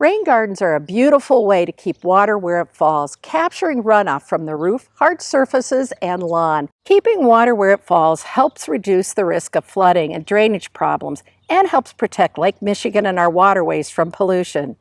Rain gardens are a beautiful way to keep water where it falls, capturing runoff from the roof, hard surfaces, and lawn. Keeping water where it falls helps reduce the risk of flooding and drainage problems and helps protect Lake Michigan and our waterways from pollution.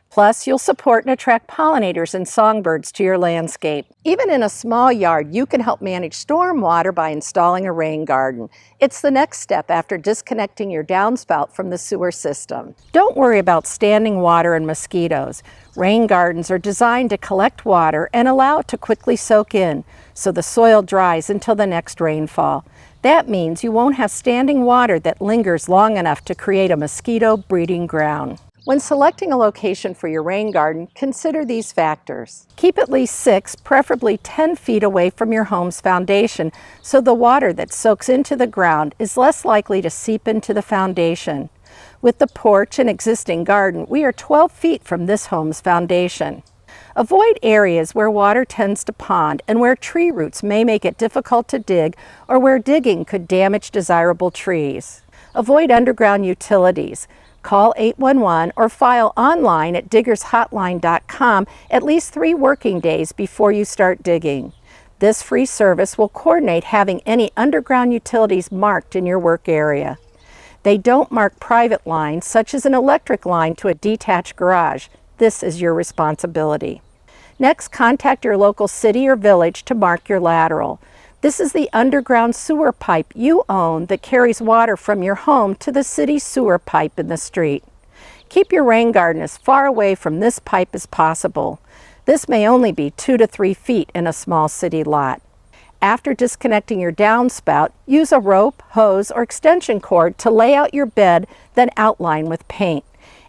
Plus, you'll support and attract pollinators and songbirds to your landscape. Even in a small yard, you can help manage storm water by installing a rain garden. It's the next step after disconnecting your downspout from the sewer system. Don't worry about standing water and mosquitoes. Rain gardens are designed to collect water and allow it to quickly soak in, so the soil dries until the next rainfall. That means you won't have standing water that lingers long enough to create a mosquito breeding ground. When selecting a location for your rain garden, consider these factors. Keep at least 6, preferably 10 feet away from your home's foundation, so the water that soaks into the ground is less likely to seep into the foundation. With the porch and existing garden, we are 12 feet from this home's foundation. Avoid areas where water tends to pond and where tree roots may make it difficult to dig or where digging could damage desirable trees. Avoid underground utilities. Call 811 or file online at diggershotline.com at least 3 working days before you start digging. This free service will coordinate having any underground utilities marked in your work area. They don't mark private lines, such as an electric line to a detached garage. This is your responsibility. Next, contact your local city or village to mark your lateral. This is the underground sewer pipe you own that carries water from your home to the city sewer pipe in the street. Keep your rain garden as far away from this pipe as possible. This may only be 2 to 3 feet in a small city lot. After disconnecting your downspout, use a rope, hose, or extension cord to lay out your bed, then outline with paint.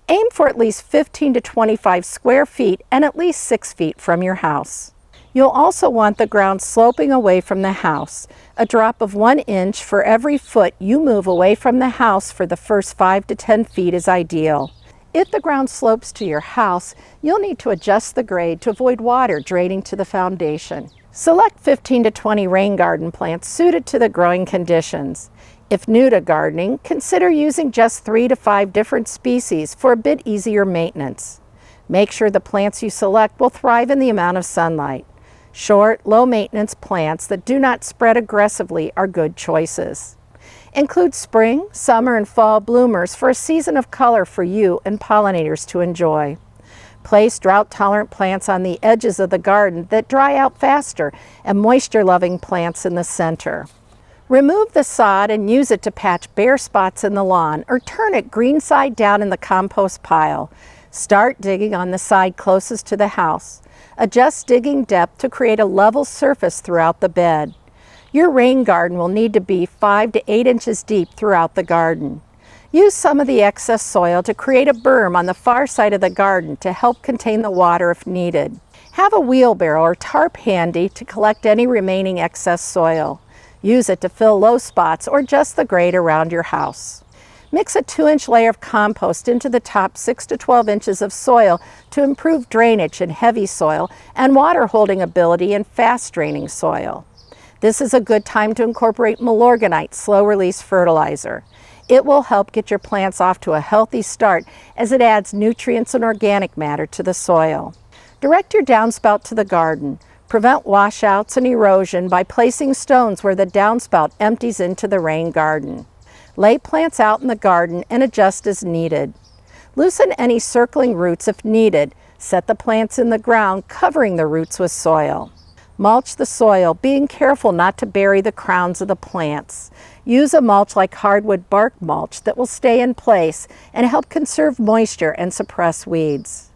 Aim for at least 15 to 25 square feet and at least 6 feet from your house. You'll also want the ground sloping away from the house. A drop of 1 inch for every foot you move away from the house for the first 5 to 10 feet is ideal. If the ground slopes to your house, you'll need to adjust the grade to avoid water draining to the foundation. Select 15 to 20 rain garden plants suited to the growing conditions. If new to gardening, consider using just 3 to 5 different species for a bit easier maintenance. Make sure the plants you select will thrive in the amount of sunlight. Short, low-maintenance plants that do not spread aggressively are good choices. Include spring, summer, and fall bloomers for a season of color for you and pollinators to enjoy. Place drought-tolerant plants on the edges of the garden that dry out faster and moisture-loving plants in the center. Remove the sod and use it to patch bare spots in the lawn or turn it green side down in the compost pile. Start digging on the side closest to the house. Adjust digging depth to create a level surface throughout the bed. Your rain garden will need to be 5 to 8 inches deep throughout the garden. Use some of the excess soil to create a berm on the far side of the garden to help contain the water if needed. Have a wheelbarrow or tarp handy to collect any remaining excess soil. Use it to fill low spots or just the grade around your house. Mix a 2-inch layer of compost into the top 6 to 12 inches of soil to improve drainage in heavy soil and water holding ability in fast draining soil. This is a good time to incorporate Milorganite slow-release fertilizer. It will help get your plants off to a healthy start as it adds nutrients and organic matter to the soil. Direct your downspout to the garden. Prevent washouts and erosion by placing stones where the downspout empties into the rain garden. Lay plants out in the garden and adjust as needed. Loosen any circling roots if needed. Set the plants in the ground, covering the roots with soil. Mulch the soil, being careful not to bury the crowns of the plants. Use a mulch like hardwood bark mulch that will stay in place and help conserve moisture and suppress weeds.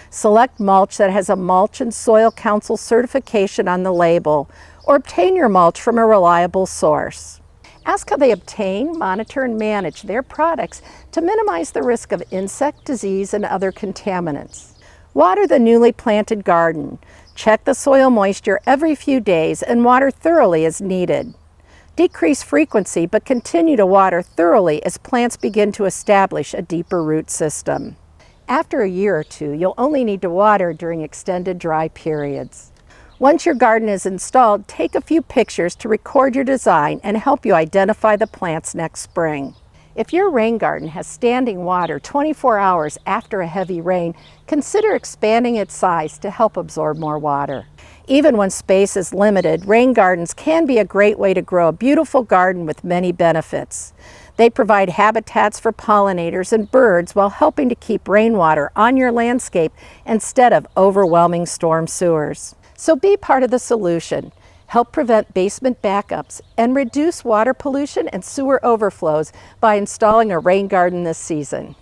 Select mulch that has a Mulch and Soil Council certification on the label, or obtain your mulch from a reliable source. Ask how they obtain, monitor, and manage their products to minimize the risk of insect, disease, and other contaminants. Water the newly planted garden. Check the soil moisture every few days and water thoroughly as needed. Decrease frequency, but continue to water thoroughly as plants begin to establish a deeper root system. After a year or two, you'll only need to water during extended dry periods. Once your garden is installed, take a few pictures to record your design and help you identify the plants next spring. If your rain garden has standing water 24 hours after a heavy rain, consider expanding its size to help absorb more water. Even when space is limited, rain gardens can be a great way to grow a beautiful garden with many benefits. They provide habitats for pollinators and birds while helping to keep rainwater on your landscape instead of overwhelming storm sewers. So be part of the solution. Help prevent basement backups and reduce water pollution and sewer overflows by installing a rain garden this season.